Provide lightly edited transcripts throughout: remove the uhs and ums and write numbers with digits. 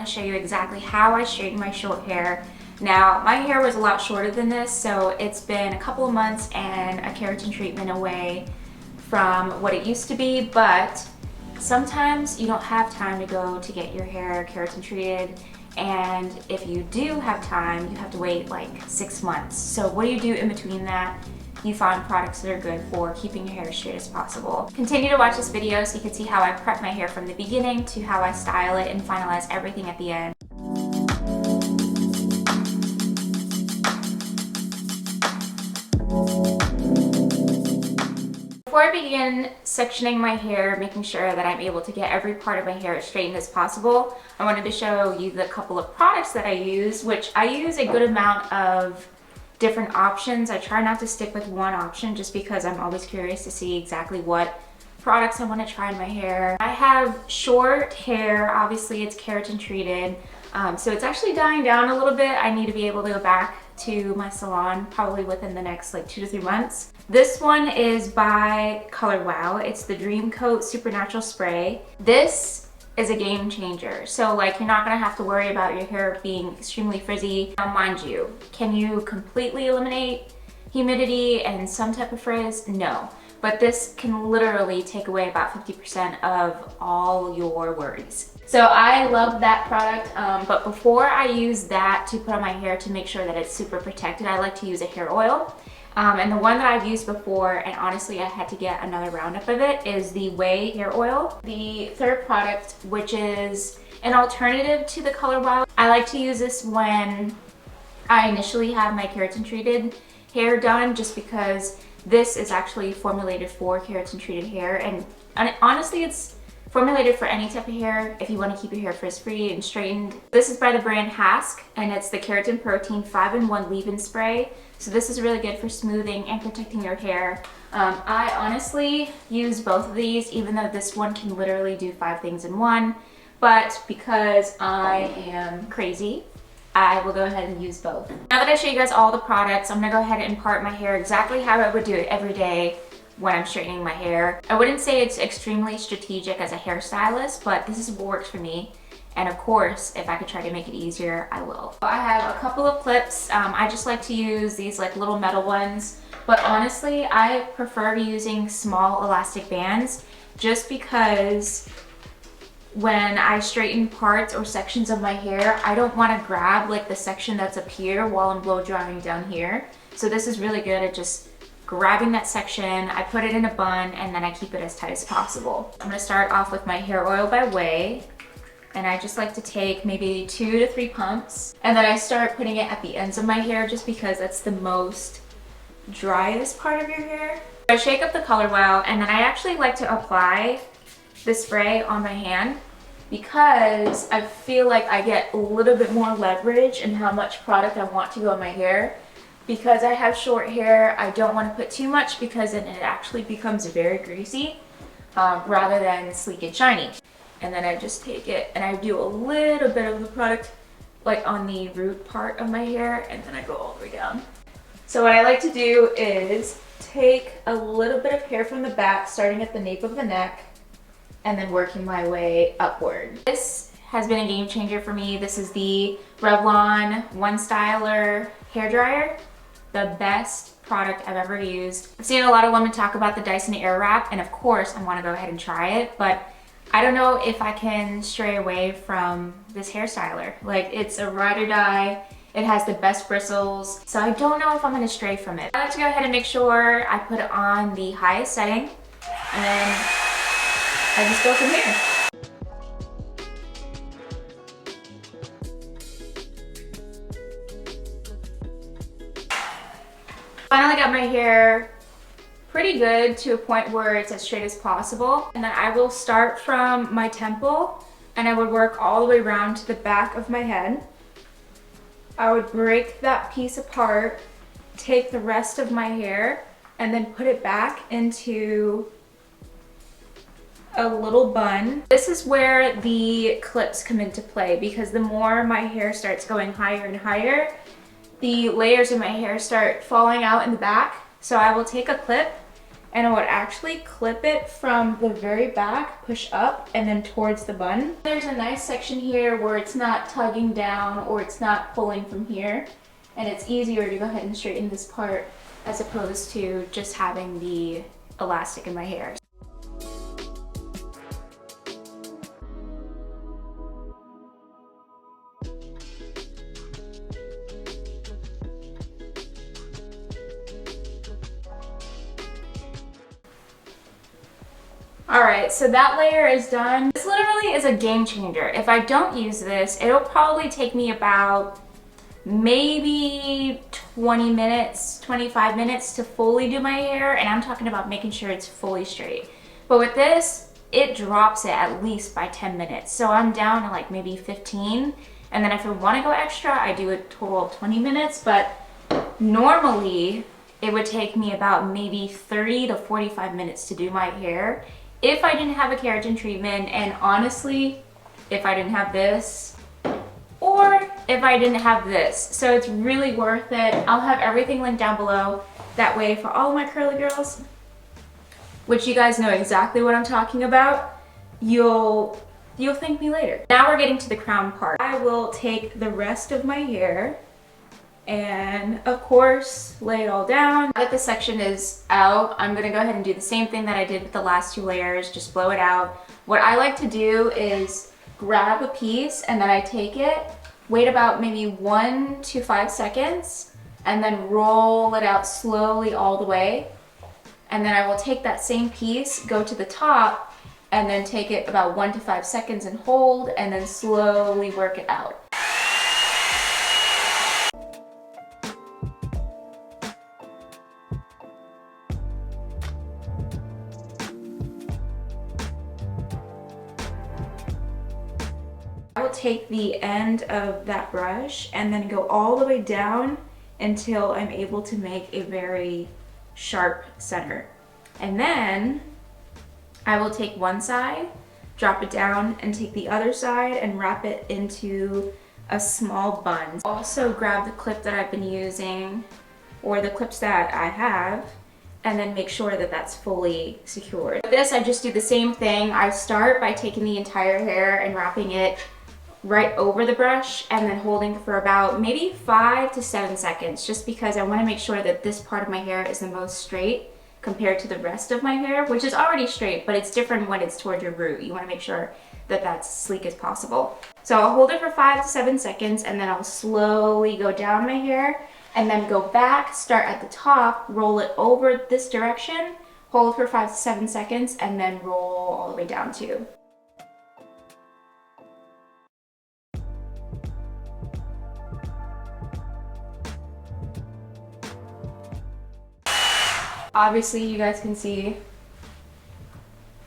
to show you exactly how I straighten my short hair. Now, my hair was a lot shorter than this, so it's been a couple of months and a keratin treatment away from what it used to be, but sometimes you don't have time to go to get your hair keratin treated, and if you do have time, you have to wait like 6 months. So what do you do in between that? You find products that are good for keeping your hair as straight as possible. Continue to watch this video so you can see how I prep my hair from the beginning to how I style it and finalize everything at the end. Before I begin sectioning my hair, making sure that I'm able to get every part of my hair as straightened as possible, I wanted to show you the couple of products that I use, which I use a good amount of different options. I try not to stick with one option just because I'm always curious to see exactly what products I want to try in my hair. I have short hair, obviously it's keratin treated, so it's actually dying down a little bit. I need to be able to go back to my salon probably within the next like 2 to 3 months. This one is by Color Wow. It's the Dream Coat Supernatural Spray. This is a game changer. So like you're not gonna have to worry about your hair being extremely frizzy. Now mind you, can you completely eliminate humidity and some type of frizz? No. But this can literally take away about 50% of all your worries. So I love that product, but before I use that to put on my hair to make sure that it's super protected, I like to use a hair oil. And the one that I've used before, and honestly I had to get another roundup of it, is the Way hair oil. The third product, which is an alternative to the Color Wow. I like to use this when I initially have my keratin treated hair done, just because this is actually formulated for keratin treated hair, and honestly it's formulated for any type of hair if you want to keep your hair frizz-free and straightened. This is by the brand Hask, and it's the Keratin Protein 5-in-1 leave-in spray. So this is really good for smoothing and protecting your hair. I honestly use both of these, even though this one can literally do 5 things in one. But because I am crazy, I will go ahead and use both. Now that I show you guys all the products, I'm gonna go ahead and part my hair exactly how I would do it every day when I'm straightening my hair. I wouldn't say it's extremely strategic as a hairstylist, but this is what works for me. And of course, if I could try to make it easier, I will. I have a couple of clips. I just like to use these like little metal ones, but honestly, I prefer using small elastic bands just because when I straighten parts or sections of my hair, I don't want to grab like the section that's up here while I'm blow drying down here. So this is really good at just grabbing that section. I put it in a bun and then I keep it as tight as possible. I'm gonna start off with my hair oil by Way, and I just like to take maybe 2 to 3 pumps, and then I start putting it at the ends of my hair just because that's the most driest part of your hair. I shake up the Color Wow, and then I actually like to apply the spray on my hand because I feel like I get a little bit more leverage in how much product I want to go in my hair. Because I have short hair, I don't want to put too much because then it actually becomes very greasy rather than sleek and shiny. And then I just take it and I do a little bit of the product like on the root part of my hair, and then I go all the way down. So what I like to do is take a little bit of hair from the back, starting at the nape of the neck, and then working my way upward. This has been a game changer for me. This is the Revlon One Styler hair dryer. The best product I've ever used. I've seen a lot of women talk about the Dyson Airwrap, and of course I want to go ahead and try it, but I don't know if I can stray away from this hair styler. Like, it's a ride or die. It has the best bristles, so I don't know if I'm going to stray from it. I like to go ahead and make sure I put it on the highest setting, and then I just go from here. Finally got my hair pretty good to a point where it's as straight as possible. And then I will start from my temple and I would work all the way around to the back of my head. I would break that piece apart, take the rest of my hair, and then put it back into a little bun. This is where the clips come into play, because the more my hair starts going higher and higher, the layers of my hair start falling out in the back. So I will take a clip and I would actually clip it from the very back, push up, and then towards the bun. There's a nice section here where it's not tugging down or it's not pulling from here, and it's easier to go ahead and straighten this part as opposed to just having the elastic in my hair. Alright, so that layer is done. This literally is a game changer. If I don't use this, it'll probably take me about maybe 20 minutes, 25 minutes to fully do my hair, and I'm talking about making sure it's fully straight. But with this, it drops it at least by 10 minutes. So I'm down to like maybe 15, and then if I want to go extra, I do a total of 20 minutes, but normally it would take me about maybe 30 to 45 minutes to do my hair if I didn't have a keratin treatment, and honestly, if I didn't have this, or if I didn't have this. So it's really worth it. I'll have everything linked down below. That way for all my curly girls, which you guys know exactly what I'm talking about, you'll thank me later. Now we're getting to the crown part. I will take the rest of my hair and of course lay it all down. Now that this section is out, I'm gonna go ahead and do the same thing that I did with the last 2 layers, just blow it out. What I like to do is grab a piece and then I take it, wait about maybe 1 to 5 seconds, and then roll it out slowly all the way. And then I will take that same piece, go to the top, and then take it about 1 to 5 seconds and hold, and then slowly work it out. I will take the end of that brush and then go all the way down until I'm able to make a very sharp center. And then I will take one side, drop it down, and take the other side and wrap it into a small bun. Also grab the clip that I've been using, or the clips that I have, and then make sure that that's fully secured. For this, I just do the same thing. I start by taking the entire hair and wrapping it right over the brush and then holding for about maybe 5 to 7 seconds, just because I want to make sure that this part of my hair is the most straight compared to the rest of my hair, which is already straight, but it's different when it's toward your root. You want to make sure that that's sleek as possible. So I'll hold it for 5 to 7 seconds, and then I'll slowly go down my hair and then go back, start at the top, roll it over this direction, hold for 5 to 7 seconds, and then roll all the way down too. Obviously, you guys can see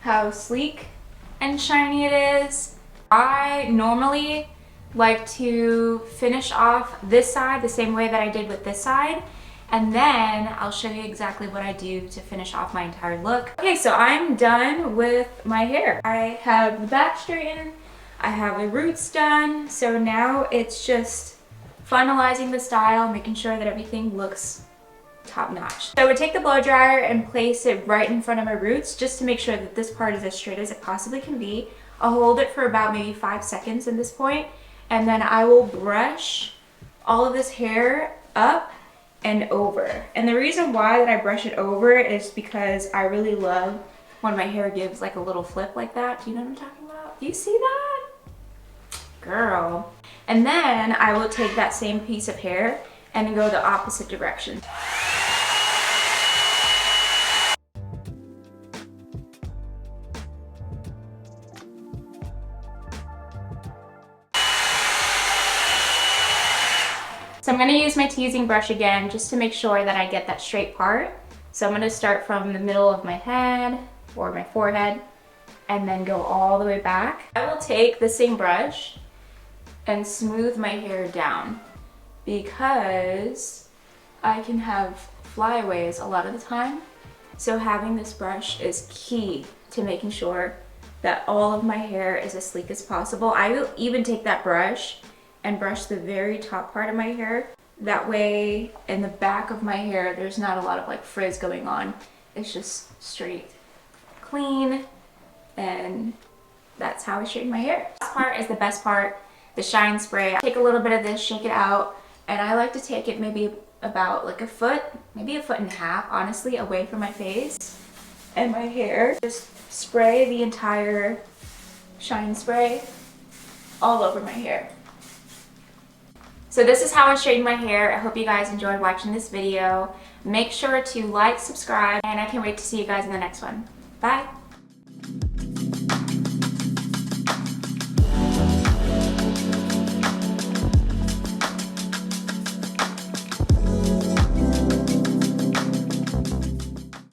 how sleek and shiny it is. I normally like to finish off this side the same way that I did with this side, and then I'll show you exactly what I do to finish off my entire look. Okay, so I'm done with my hair. I have the back straightened, I have the roots done, so now it's just finalizing the style, making sure that everything looks top notch. So I would take the blow dryer and place it right in front of my roots just to make sure that this part is as straight as it possibly can be. I'll hold it for about maybe 5 seconds at this point, and then I will brush all of this hair up and over. And the reason why that I brush it over is because I really love when my hair gives like a little flip like that. Do you know what I'm talking about? Do you see that? Girl. And then I will take that same piece of hair and go the opposite direction. So I'm going to use my teasing brush again just to make sure that I get that straight part. So I'm going to start from the middle of my head or my forehead and then go all the way back. I will take the same brush and smooth my hair down because I can have flyaways a lot of the time. So having this brush is key to making sure that all of my hair is as sleek as possible. I will even take that brush and brush the very top part of my hair. That way in the back of my hair there's not a lot of like frizz going on, it's just straight clean, and that's how I straighten my hair. This part is the best part, the shine spray. I take a little bit of this, shake it out, and I like to take it maybe about like a foot, maybe a foot and a half, honestly, away from my face and my hair. Just spray the entire shine spray all over my hair. So this is how I straighten my hair. I hope you guys enjoyed watching this video. Make sure to like, subscribe, and I can't wait to see you guys in the next one. Bye!